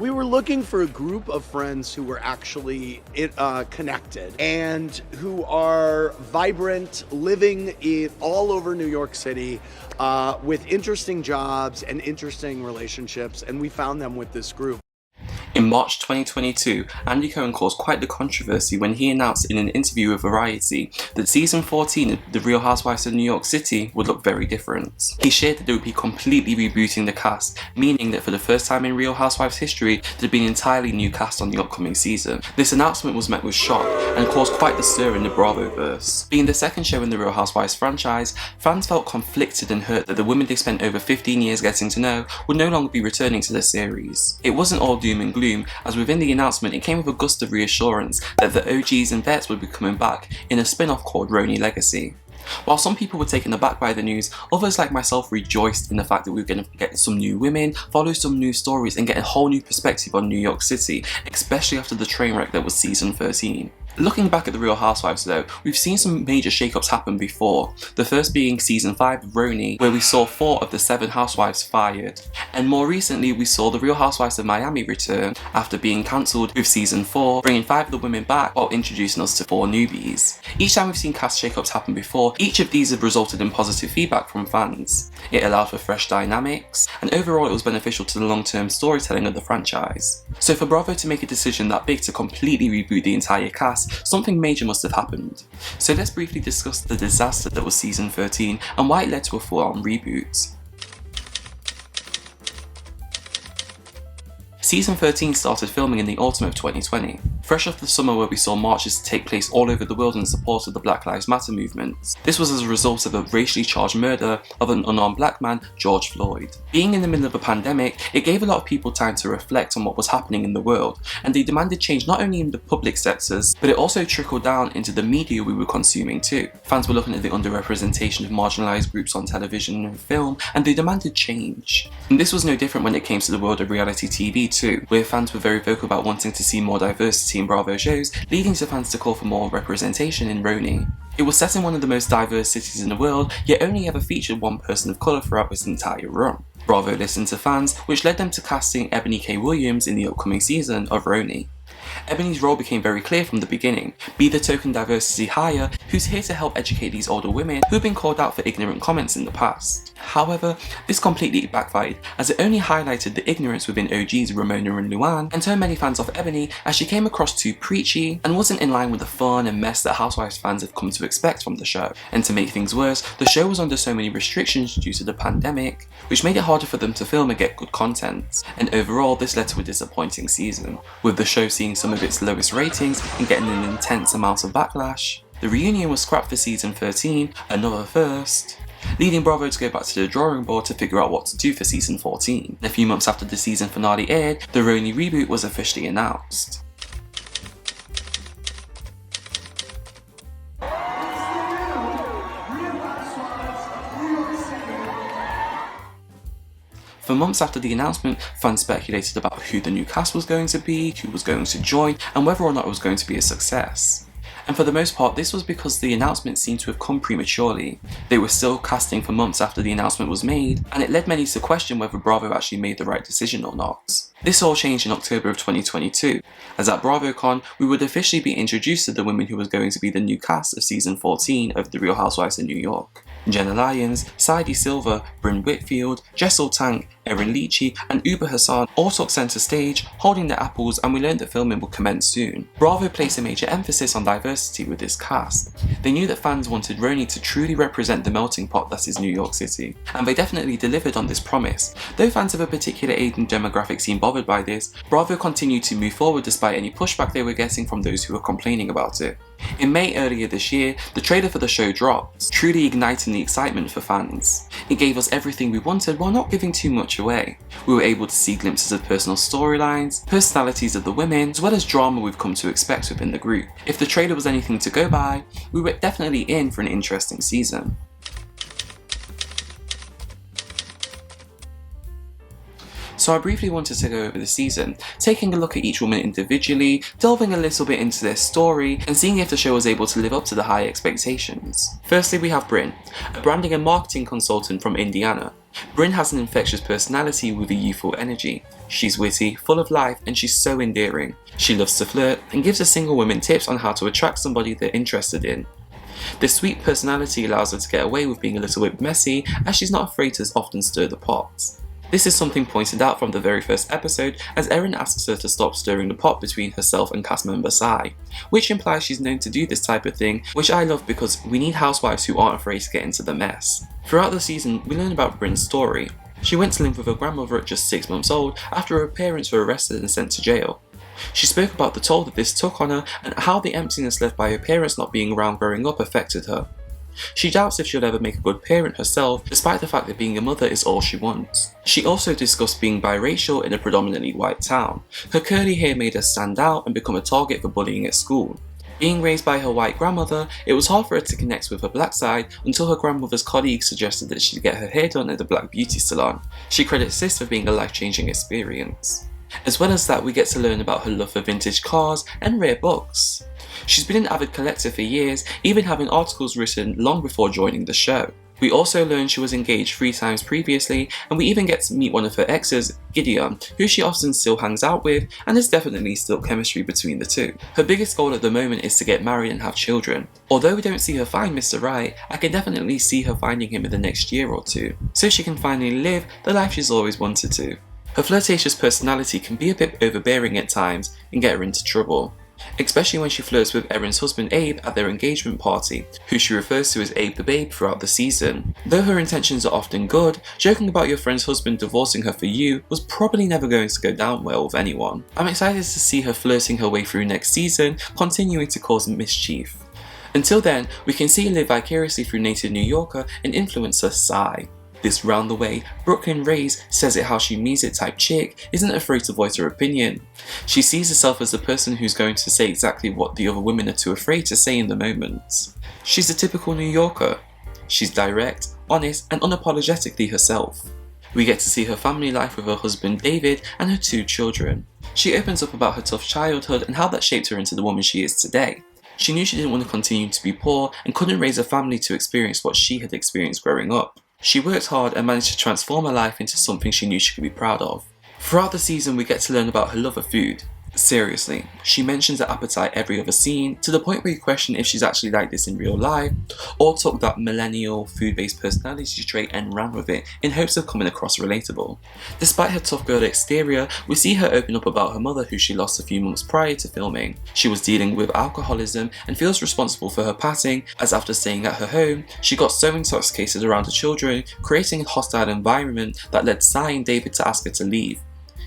We were looking for a group of friends who were actually connected and who are vibrant, living all over New York City with interesting jobs and interesting relationships, and we found them with this group. In March 2022, Andy Cohen caused quite the controversy when he announced in an interview with Variety that season 14 of The Real Housewives of New York City would look very different. He shared that they would be completely rebooting the cast, meaning that for the first time in Real Housewives history, there'd be an entirely new cast on the upcoming season. This announcement was met with shock and caused quite the stir in the Bravoverse. Being the second show in the Real Housewives franchise, fans felt conflicted and hurt that the women they spent over 15 years getting to know would no longer be returning to the series. It wasn't all doom and gloom, as within the announcement it came with a gust of reassurance that the OGs and vets would be coming back in a spin-off called RHONY Legacy. While some people were taken aback by the news, others like myself rejoiced in the fact that we were going to get some new women, follow some new stories and get a whole new perspective on New York City, especially after the train wreck that was season 13. Looking back at The Real Housewives though, we've seen some major shakeups happen before, the first being season 5 of RHONY, where we saw 4 of the 7 housewives fired, and more recently we saw The Real Housewives of Miami return after being cancelled, with season 4 bringing 5 of the women back while introducing us to 4 newbies. Each time we've seen cast shakeups happen before, each of these have resulted in positive feedback from fans. It allowed for fresh dynamics, and overall it was beneficial to the long-term storytelling of the franchise. So for Bravo to make a decision that big to completely reboot the entire cast, something major must have happened. So let's briefly discuss the disaster that was season 13 and why it led to a full-on reboot. Season 13 started filming in the autumn of 2020, fresh off the summer where we saw marches take place all over the world in support of the Black Lives Matter movement. This was as a result of a racially charged murder of an unarmed black man, George Floyd. Being in the middle of a pandemic, it gave a lot of people time to reflect on what was happening in the world, and they demanded change not only in the public sectors, but it also trickled down into the media we were consuming too. Fans were looking at the underrepresentation of marginalised groups on television and film, and they demanded change. And this was no different when it came to the world of reality TV too, where fans were very vocal about wanting to see more diversity in Bravo shows, leading to fans to call for more representation in RHONY. It was set in one of the most diverse cities in the world, yet only ever featured one person of colour throughout its entire run. Bravo listened to fans, which led them to casting Ebony K. Williams in the upcoming season of RHONY. Ebony's role became very clear from the beginning: be the token diversity hire who's here to help educate these older women who've been called out for ignorant comments in the past. However, this completely backfired, as it only highlighted the ignorance within OGs Ramona and Luann and turned many fans off Ebony as she came across too preachy and wasn't in line with the fun and mess that Housewives fans have come to expect from the show. And to make things worse, the show was under so many restrictions due to the pandemic, which made it harder for them to film and get good content. And overall, this led to a disappointing season, with the show seeing some of its lowest ratings and getting an intense amount of backlash. The reunion was scrapped for season 13, another first, leading Bravo to go back to the drawing board to figure out what to do for season 14. A few months after the season finale aired, the RHONY reboot was officially announced. For months after the announcement, fans speculated about who the new cast was going to be, who was going to join, and whether or not it was going to be a success. And for the most part, this was because the announcement seemed to have come prematurely. They were still casting for months after the announcement was made, and it led many to question whether Bravo actually made the right decision or not. This all changed in October of 2022, as at BravoCon, we would officially be introduced to the women who was going to be the new cast of season 14 of The Real Housewives of New York. Jenna Lyons, Sadie Silver, Brynn Whitfield, Jessel Tank, Erin Leachy and Uber Hassan all took centre stage, holding their apples, and we learned that filming would commence soon. Bravo placed a major emphasis on diversity with this cast. They knew that fans wanted RHONY to truly represent the melting pot that is New York City, and they definitely delivered on this promise. Though fans of a particular age and demographic seemed bothered by this, Bravo continued to move forward despite any pushback they were getting from those who were complaining about it. In May earlier this year, the trailer for the show dropped, truly igniting the excitement for fans. It gave us everything we wanted while not giving too much away. We were able to see glimpses of personal storylines, personalities of the women, as well as drama we've come to expect within the group. If the trailer was anything to go by, we were definitely in for an interesting season. So I briefly wanted to go over the season, taking a look at each woman individually, delving a little bit into their story, and seeing if the show was able to live up to the high expectations. Firstly, we have Brynn, a branding and marketing consultant from Indiana. Brynn has an infectious personality with a youthful energy. She's witty, full of life, and she's so endearing. She loves to flirt and gives the single women tips on how to attract somebody they're interested in. This sweet personality allows her to get away with being a little bit messy, as she's not afraid to often stir the pot. This is something pointed out from the very first episode, as Erin asks her to stop stirring the pot between herself and cast member Sai, which implies she's known to do this type of thing, which I love because we need housewives who aren't afraid to get into the mess. Throughout the season, we learn about Brynn's story. She went to live with her grandmother at just 6 months old after her parents were arrested and sent to jail. She spoke about the toll that this took on her and how the emptiness left by her parents not being around growing up affected her. She doubts if she'll ever make a good parent herself, despite the fact that being a mother is all she wants. She also discussed being biracial in a predominantly white town. Her curly hair made her stand out and become a target for bullying at school. Being raised by her white grandmother, it was hard for her to connect with her black side until her grandmother's colleague suggested that she get her hair done at the black beauty salon. She credits this for being a life-changing experience. As well as that, we get to learn about her love for vintage cars and rare books. She's been an avid collector for years, even having articles written long before joining the show. We also learn she was engaged 3 times previously, and we even get to meet one of her exes, Gideon, who she often still hangs out with, and there's definitely still chemistry between the two. Her biggest goal at the moment is to get married and have children. Although we don't see her find Mr. Right, I can definitely see her finding him in the next year or two, so she can finally live the life she's always wanted to. Her flirtatious personality can be a bit overbearing at times and get her into trouble, especially when she flirts with Erin's husband Abe at their engagement party, who she refers to as Abe the Babe throughout the season. Though her intentions are often good, joking about your friend's husband divorcing her for you was probably never going to go down well with anyone. I'm excited to see her flirting her way through next season, continuing to cause mischief. Until then, we can see her live vicariously through native New Yorker and influencer Sai. This round-the-way, Brooklyn raised, says it how she means it type chick isn't afraid to voice her opinion. She sees herself as the person who's going to say exactly what the other women are too afraid to say in the moment. She's a typical New Yorker. She's direct, honest, and unapologetically herself. We get to see her family life with her husband David and her 2 children. She opens up about her tough childhood and how that shaped her into the woman she is today. She knew she didn't want to continue to be poor and couldn't raise a family to experience what she had experienced growing up. She worked hard and managed to transform her life into something she knew she could be proud of. Throughout the season, we get to learn about her love of food. Seriously, she mentions her appetite every other scene, to the point where you question if she's actually like this in real life, or took that millennial food-based personality trait and ran with it in hopes of coming across relatable. Despite her tough girl exterior, we see her open up about her mother who she lost a few months prior to filming. She was dealing with alcoholism and feels responsible for her passing, as after staying at her home, she got so intoxicated around her children, creating a hostile environment that led Sai and David to ask her to leave.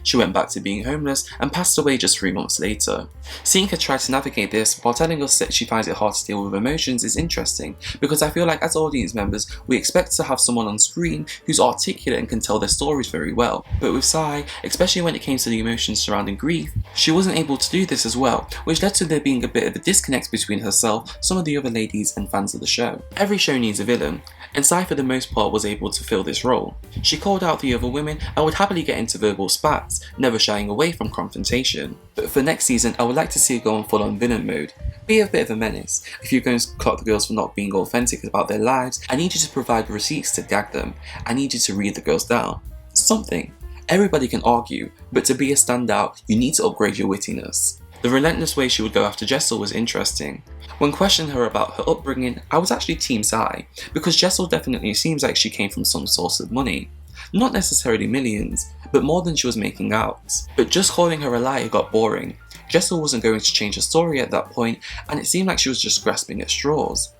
She went back to being homeless and passed away just 3 months later. Seeing her try to navigate this while telling us that she finds it hard to deal with emotions is interesting, because I feel like as audience members we expect to have someone on screen who's articulate and can tell their stories very well. But with Sai, especially when it came to the emotions surrounding grief, she wasn't able to do this as well, which led to there being a bit of a disconnect between herself, some of the other ladies and fans of the show. Every show needs a villain, and Sai for the most part was able to fill this role. She called out the other women and would happily get into verbal spats, never shying away from confrontation. But for next season, I would like to see her go on full-on villain mode. Be a bit of a menace. If you're going to clock the girls for not being authentic about their lives, I need you to provide receipts to gag them. I need you to read the girls down. Something. Everybody can argue, but to be a standout, you need to upgrade your wittiness. The relentless way she would go after Jessel was interesting. When questioning her about her upbringing, I was actually team Sai, because Jessel definitely seems like she came from some source of money. Not necessarily millions, but more than she was making out. But just calling her a liar got boring. Jessel wasn't going to change her story at that point, and it seemed like she was just grasping at straws.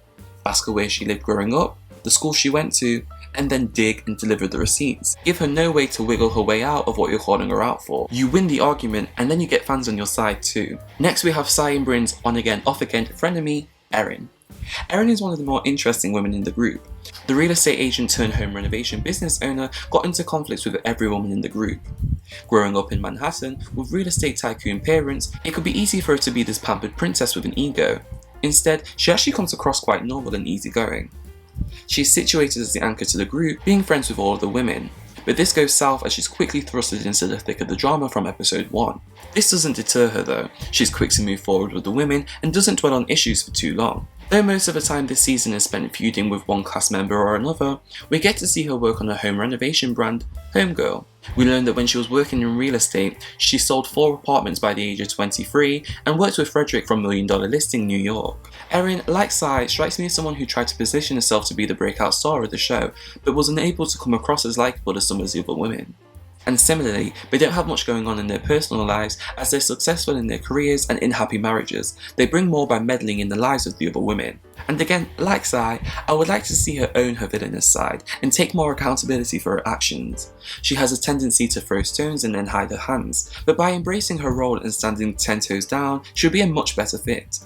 Ask her where she lived growing up, the school she went to, and then dig and deliver the receipts. Give her no way to wiggle her way out of what you're calling her out for. You win the argument, and then you get fans on your side too. Next we have Sai and Brynn's on again off again frenemy, Erin. Erin is one of the more interesting women in the group. The real estate agent turned home renovation business owner got into conflicts with every woman in the group. Growing up in Manhattan with real estate tycoon parents, it could be easy for her to be this pampered princess with an ego. Instead, she actually comes across quite normal and easygoing. She is situated as the anchor to the group, being friends with all of the women. but this goes south as she's quickly thrusted into the thick of the drama from episode 1. This doesn't deter her though, she's quick to move forward with the women and doesn't dwell on issues for too long. Though most of the time this season is spent feuding with one cast member or another, we get to see her work on her home renovation brand, Homegirl. We learned that when she was working in real estate, she sold 4 apartments by the age of 23 and worked with Frederick from $1 Million Listing New York. Erin, like Sai, strikes me as someone who tried to position herself to be the breakout star of the show, but was unable to come across as likeable as some of the other women. And similarly, they don't have much going on in their personal lives as they're successful in their careers and in happy marriages. They bring more by meddling in the lives of the other women. And again, like Sai, I would like to see her own her villainous side and take more accountability for her actions. She has a tendency to throw stones and then hide her hands, but by embracing her role and standing 10 toes down, she'll be a much better fit.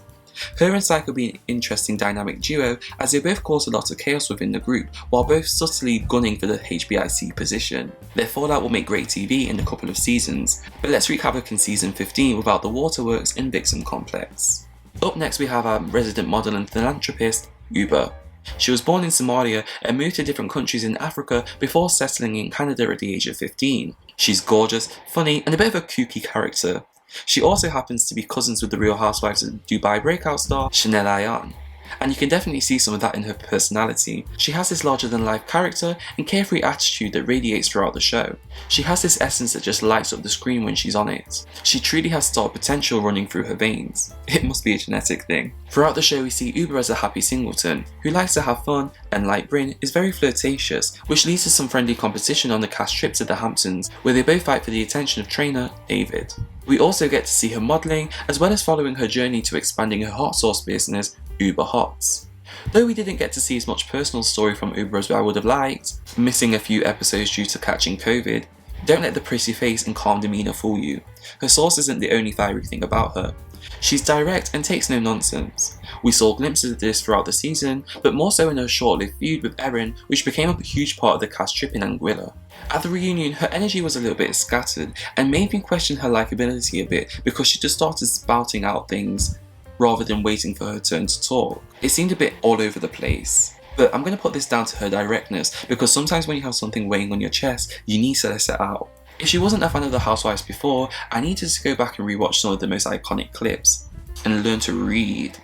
Her and Sai could be an interesting dynamic duo as they both cause a lot of chaos within the group while both subtly gunning for the HBIC position. Their fallout will make great TV in a couple of seasons, but let's wreak havoc in season 15 without the waterworks and Vixen complex. Up next we have our resident model and philanthropist, Uber. She was born in Somalia and moved to different countries in Africa before settling in Canada at the age of 15. She's gorgeous, funny and a bit of a kooky character. She also happens to be cousins with the Real Housewives of Dubai breakout star Chanel Ayan, and you can definitely see some of that in her personality. She has this larger than life character and carefree attitude that radiates throughout the show. She has this essence that just lights up the screen when she's on it. She truly has star potential running through her veins. It must be a genetic thing. Throughout the show we see Uber as a happy singleton, who likes to have fun and like Bryn is very flirtatious, which leads to some friendly competition on the cast trip to the Hamptons where they both fight for the attention of trainer David. We also get to see her modelling as well as following her journey to expanding her hot sauce business, Uber Hots. Though we didn't get to see as much personal story from Uber as I would have liked, missing a few episodes due to catching COVID, don't let the pretty face and calm demeanour fool you. Her sauce isn't the only fiery thing about her. She's direct and takes no nonsense. We saw glimpses of this throughout the season, but more so in her short-lived feud with Erin, which became a huge part of the cast trip in Anguilla. At the reunion, her energy was a little bit scattered and made me question her likability a bit because she just started spouting out things rather than waiting for her turn to talk. It seemed a bit all over the place. But I'm going to put this down to her directness because sometimes when you have something weighing on your chest, you need to let it out. If she wasn't a fan of the Housewives before, I needed to go back and rewatch some of the most iconic clips and learn to read.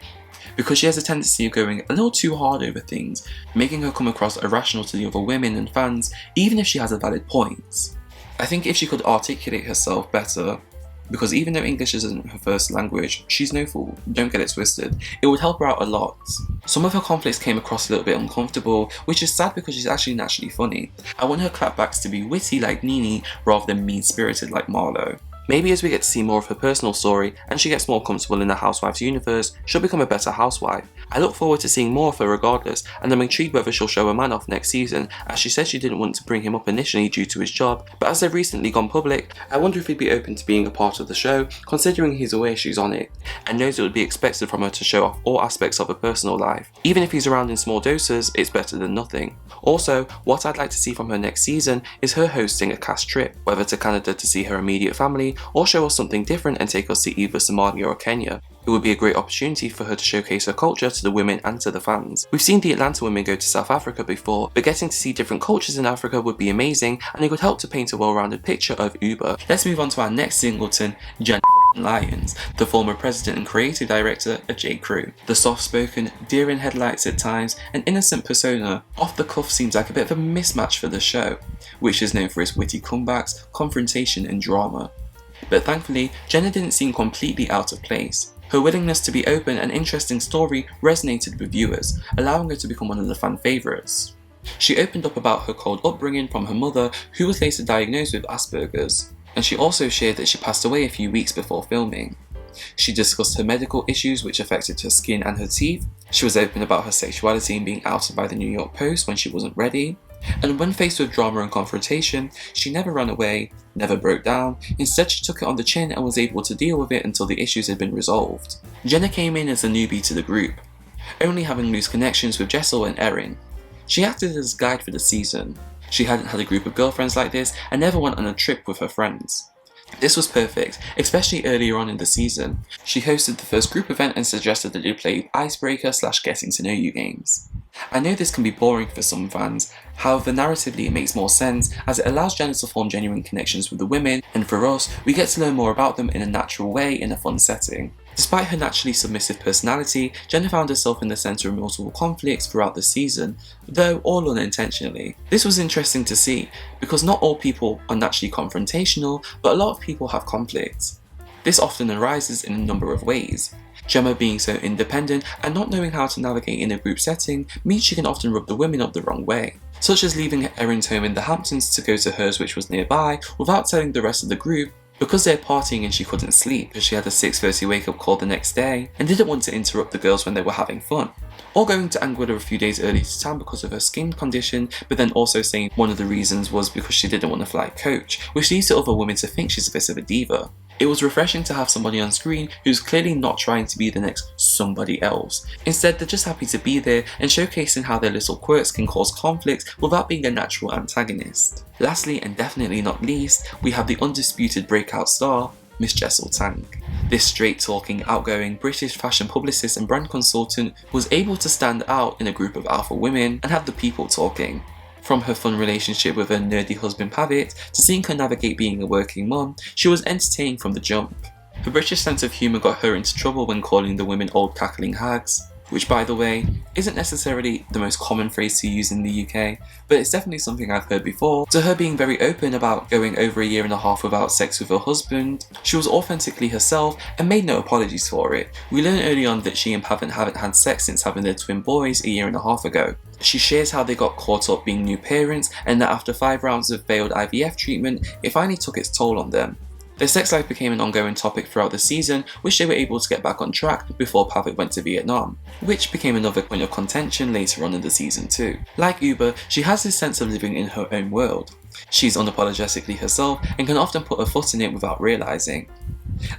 Because she has a tendency of going a little too hard over things, making her come across irrational to the other women and fans, even if she has a valid point. I think if she could articulate herself better, because even though English isn't her first language, she's no fool, don't get it twisted, it would help her out a lot. Some of her conflicts came across a little bit uncomfortable, which is sad because she's actually naturally funny. I want her clapbacks to be witty like Nene rather than mean-spirited like Marlo. Maybe as we get to see more of her personal story and she gets more comfortable in the Housewives universe, she'll become a better housewife. I look forward to seeing more of her regardless, and I'm intrigued whether she'll show a man off next season, as she said she didn't want to bring him up initially due to his job, but as they've recently gone public, I wonder if he'd be open to being a part of the show, considering he's aware she's on it, and knows it would be expected from her to show off all aspects of her personal life. Even if he's around in small doses, it's better than nothing. Also, what I'd like to see from her next season is her hosting a cast trip, whether to Canada to see her immediate family, or show us something different and take us to either Somalia or Kenya. It would be a great opportunity for her to showcase her culture to the women and to the fans. We've seen the Atlanta women go to South Africa before, but getting to see different cultures in Africa would be amazing, and it would help to paint a well-rounded picture of Uber. Let's move on to our next singleton, Jen Lyons, the former president and creative director of J. Crew. The soft-spoken, deer in headlights at times, and innocent persona, off the cuff seems like a bit of a mismatch for the show, which is known for its witty comebacks, confrontation and drama. But thankfully, Jenna didn't seem completely out of place. Her willingness to be open and interesting story resonated with viewers, allowing her to become one of the fan favourites. She opened up about her cold upbringing from her mother, who was later diagnosed with Asperger's, and she also shared that she passed away a few weeks before filming. She discussed her medical issues which affected her skin and her teeth. She was open about her sexuality and being outed by the New York Post when she wasn't ready. And when faced with drama and confrontation, she never ran away, never broke down, instead she took it on the chin and was able to deal with it until the issues had been resolved. Jenna came in as a newbie to the group, only having loose connections with Jessel and Erin. She acted as a guide for the season. She hadn't had a group of girlfriends like this and never went on a trip with her friends. This was perfect, especially earlier on in the season. She hosted the first group event and suggested that they play icebreaker / getting to know you games. I know this can be boring for some fans, however narratively it makes more sense as it allows Jenna to form genuine connections with the women, and for us, we get to learn more about them in a natural way in a fun setting. Despite her naturally submissive personality, Jenna found herself in the centre of multiple conflicts throughout the season, though all unintentionally. This was interesting to see, because not all people are naturally confrontational, but a lot of people have conflicts. This often arises in a number of ways. Gemma being so independent and not knowing how to navigate in a group setting means she can often rub the women up the wrong way, such as leaving Erin's home in the Hamptons to go to hers which was nearby without telling the rest of the group because they're partying and she couldn't sleep because she had a 6:30 wake up call the next day and didn't want to interrupt the girls when they were having fun. Or going to Anguilla a few days early to town because of her skin condition, but then also saying one of the reasons was because she didn't want to fly coach, which leads to other women to think she's a bit of a diva. It was refreshing to have somebody on screen who's clearly not trying to be the next somebody else. Instead, they're just happy to be there and showcasing how their little quirks can cause conflict without being a natural antagonist. Lastly, and definitely not least, we have the undisputed breakout star, Miss Jessel Taank. This straight-talking, outgoing British fashion publicist and brand consultant was able to stand out in a group of alpha women and have the people talking. From her fun relationship with her nerdy husband Pavitt to seeing her navigate being a working mum, she was entertaining from the jump. Her British sense of humour got her into trouble when calling the women old cackling hags, which by the way, isn't necessarily the most common phrase to use in the UK, but it's definitely something I've heard before. To her being very open about going over a year and a half without sex with her husband, she was authentically herself and made no apologies for it. We learned early on that she and Pavitt haven't had sex since having their twin boys a year and a half ago. She shares how they got caught up being new parents and that after 5 rounds of failed IVF treatment, it finally took its toll on them. Their sex life became an ongoing topic throughout the season, which they were able to get back on track before Pavitt went to Vietnam, which became another point of contention later on in the season too. Like Uber, she has this sense of living in her own world. She's unapologetically herself and can often put her foot in it without realising.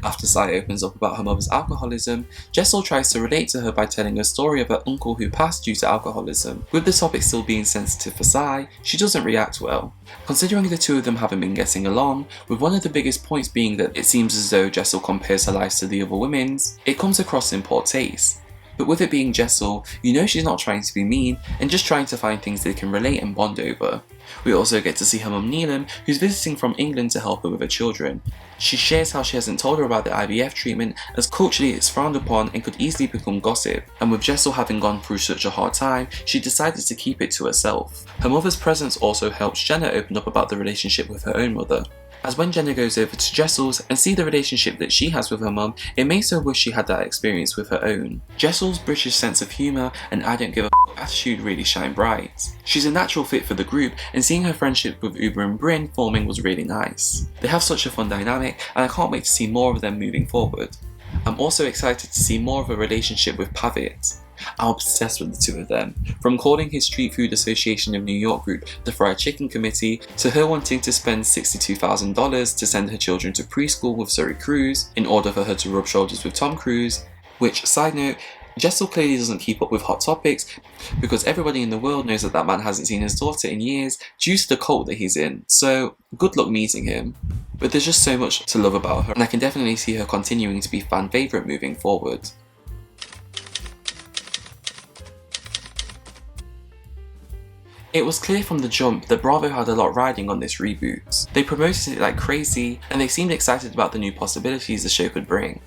After Sai opens up about her mother's alcoholism, Jessel tries to relate to her by telling a story of her uncle who passed due to alcoholism. With the topic still being sensitive for Sai, she doesn't react well. Considering the two of them haven't been getting along, with one of the biggest points being that it seems as though Jessel compares her life to the other women's, it comes across in poor taste. But with it being Jessel, you know she's not trying to be mean and just trying to find things they can relate and bond over. We also get to see her mum Neelam, who's visiting from England to help her with her children. She shares how she hasn't told her about the IVF treatment as culturally it's frowned upon and could easily become gossip, and with Jessel having gone through such a hard time, she decided to keep it to herself. Her mother's presence also helps Jenna open up about the relationship with her own mother, as when Jenna goes over to Jessel's and see the relationship that she has with her mum, it makes her wish she had that experience with her own. Jessel's British sense of humour and I don't give a attitude really shine bright. She's a natural fit for the group and seeing her friendship with Uber and Bryn forming was really nice. They have such a fun dynamic and I can't wait to see more of them moving forward. I'm also excited to see more of a relationship with Pavitt. I'm obsessed with the two of them, from calling his Street Food Association of New York group the Fried Chicken Committee, to her wanting to spend $62,000 to send her children to preschool with Zoe Cruz in order for her to rub shoulders with Tom Cruise, which, side note, Jessel clearly doesn't keep up with Hot Topics because everybody in the world knows that that man hasn't seen his daughter in years due to the cult that he's in, so good luck meeting him. But there's just so much to love about her and I can definitely see her continuing to be fan favourite moving forward. It was clear from the jump that Bravo had a lot riding on this reboot. They promoted it like crazy and they seemed excited about the new possibilities the show could bring.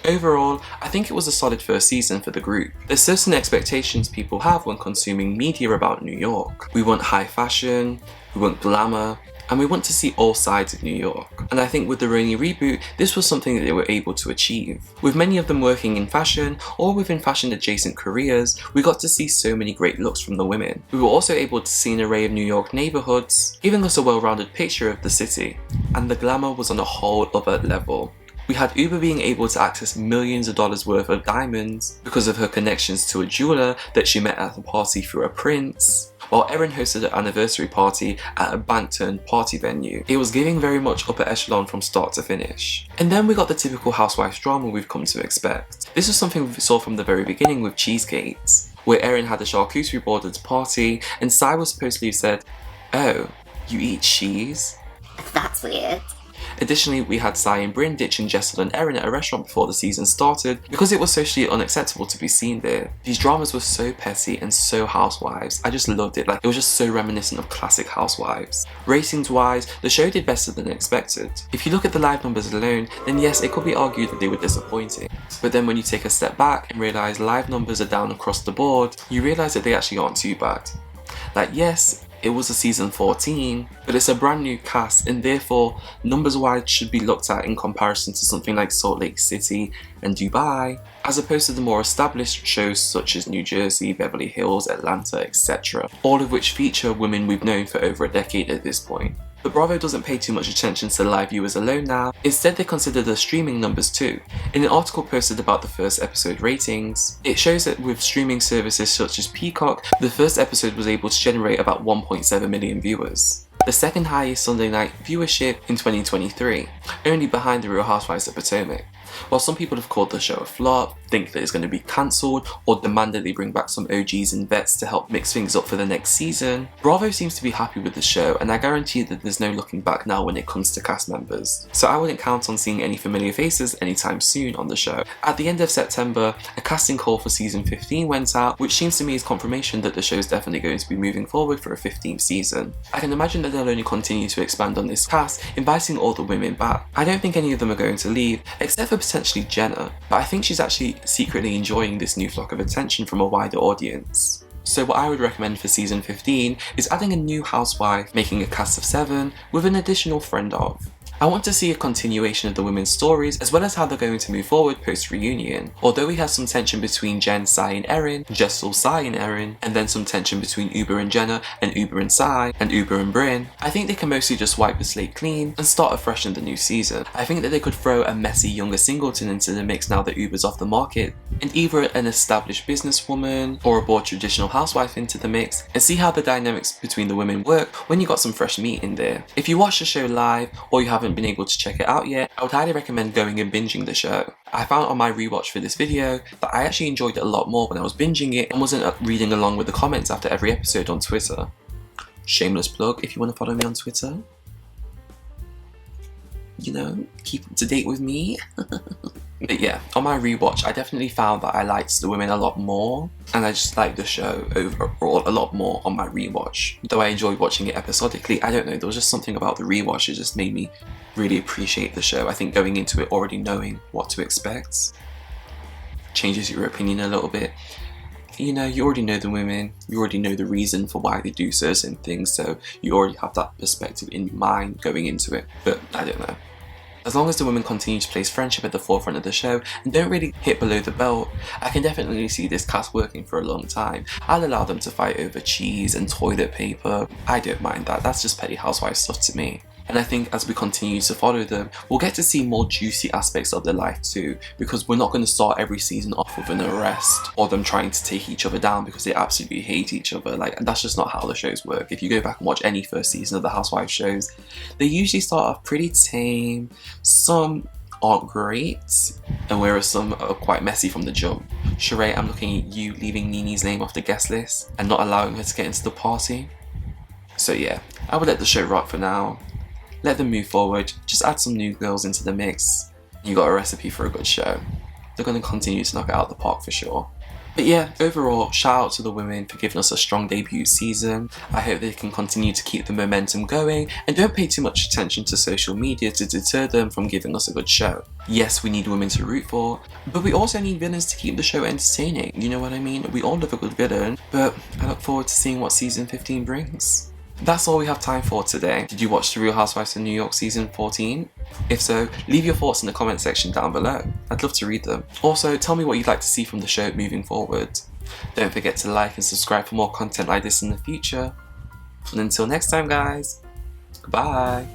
Overall, I think it was a solid first season for the group. There's certain expectations people have when consuming media about New York. We want high fashion, we want glamour, and we want to see all sides of New York. And I think with the RHONY Reboot, this was something that they were able to achieve. With many of them working in fashion or within fashion adjacent careers, we got to see so many great looks from the women. We were also able to see an array of New York neighbourhoods, giving us a well-rounded picture of the city. And the glamour was on a whole other level. We had Uber being able to access millions of dollars worth of diamonds because of her connections to a jeweller that she met at the party through a prince, while Erin hosted an anniversary party at a bank-turned-party venue. It was giving very much upper echelon from start to finish. And then we got the typical Housewives drama we've come to expect. This was something we saw from the very beginning with Cheesecakes, where Erin had a charcuterie board at a party and Sai was supposedly said, "Oh, you eat cheese?" That's weird. Additionally, we had Sai and Bryn ditching Jessel and Erin at a restaurant before the season started because it was socially unacceptable to be seen there. These dramas were so petty and so Housewives. I just loved it. Like, it was just so reminiscent of classic Housewives. Ratings wise, the show did better than expected. If you look at the live numbers alone, then yes, it could be argued that they were disappointing. But then when you take a step back and realise live numbers are down across the board, you realise that they actually aren't too bad. Like, yes, it was a season 14, but it's a brand new cast, and therefore numbers wise should be looked at in comparison to something like Salt Lake City and Dubai, as opposed to the more established shows such as New Jersey, Beverly Hills, Atlanta, etc., all of which feature women we've known for over a decade at this point. But Bravo doesn't pay too much attention to live viewers alone now, instead they consider the streaming numbers too. In an article posted about the first episode ratings, it shows that with streaming services such as Peacock, the first episode was able to generate about 1.7 million viewers, the second highest Sunday night viewership in 2023, only behind The Real Housewives of Potomac. While some people have called the show a flop, think that it's going to be cancelled, or demand that they bring back some OGs and vets to help mix things up for the next season, Bravo seems to be happy with the show, and I guarantee that there's no looking back now when it comes to cast members. So I wouldn't count on seeing any familiar faces anytime soon on the show. At the end of September, a casting call for season 15 went out, which seems to me is confirmation that the show is definitely going to be moving forward for a 15th season. I can imagine that they'll only continue to expand on this cast, inviting all the women back. I don't think any of them are going to leave, except for potentially Jenna, but I think she's actually secretly enjoying this new flock of attention from a wider audience. So what I would recommend for season 15 is adding a new housewife, making a cast of 7 with an additional friend of. I want to see a continuation of the women's stories as well as how they're going to move forward post-reunion. Although we have some tension between Jen, Sai and Erin, Jessel, Sai and Erin, and then some tension between Uber and Jenna, and Uber and Sai, and Uber and Bryn, I think they can mostly just wipe the slate clean and start afresh in the new season. I think that they could throw a messy younger Singleton into the mix now that Uber's off the market, and either an established businesswoman or a more traditional housewife into the mix, and see how the dynamics between the women work when you got some fresh meat in there. If you watch the show live, or you haven't been able to check it out yet, I would highly recommend going and binging the show. I found on my rewatch for this video that I actually enjoyed it a lot more when I was binging it and wasn't reading along with the comments after every episode on Twitter. Shameless plug if you want to follow me on Twitter. You know, keep up to date with me. But yeah, on my rewatch, I definitely found that I liked the women a lot more, and I just liked the show overall a lot more on my rewatch. Though I enjoyed watching it episodically, I don't know, there was just something about the rewatch that just made me really appreciate the show. I think going into it already knowing what to expect changes your opinion a little bit. You know, you already know the women, you already know the reason for why they do certain things, so you already have that perspective in your mind going into it. But I don't know. As long as the women continue to place friendship at the forefront of the show and don't really hit below the belt, I can definitely see this cast working for a long time. I'll allow them to fight over cheese and toilet paper. I don't mind that, that's just petty housewife stuff to me. And I think as we continue to follow them, we'll get to see more juicy aspects of their life too, because we're not going to start every season off with an arrest or them trying to take each other down because they absolutely hate each other. Like, that's just not how the shows work. If you go back and watch any first season of the Housewives shows, they usually start off pretty tame, some aren't great, and whereas some are quite messy from the jump. Sheree, I'm looking at you leaving Nene's name off the guest list and not allowing her to get into the party. So yeah, I would let the show rock for now. Let them move forward, just add some new girls into the mix. You got a recipe for a good show. They're going to continue to knock it out the park for sure. But yeah, overall, shout out to the women for giving us a strong debut season. I hope they can continue to keep the momentum going and don't pay too much attention to social media to deter them from giving us a good show. Yes, we need women to root for, but we also need villains to keep the show entertaining. You know what I mean? We all love a good villain, but I look forward to seeing what season 15 brings. That's all we have time for today. Did you watch The Real Housewives of New York season 14? If so, leave your thoughts in the comment section down below. I'd love to read them. Also, tell me what you'd like to see from the show moving forward. Don't forget to like and subscribe for more content like this in the future. And until next time guys, goodbye.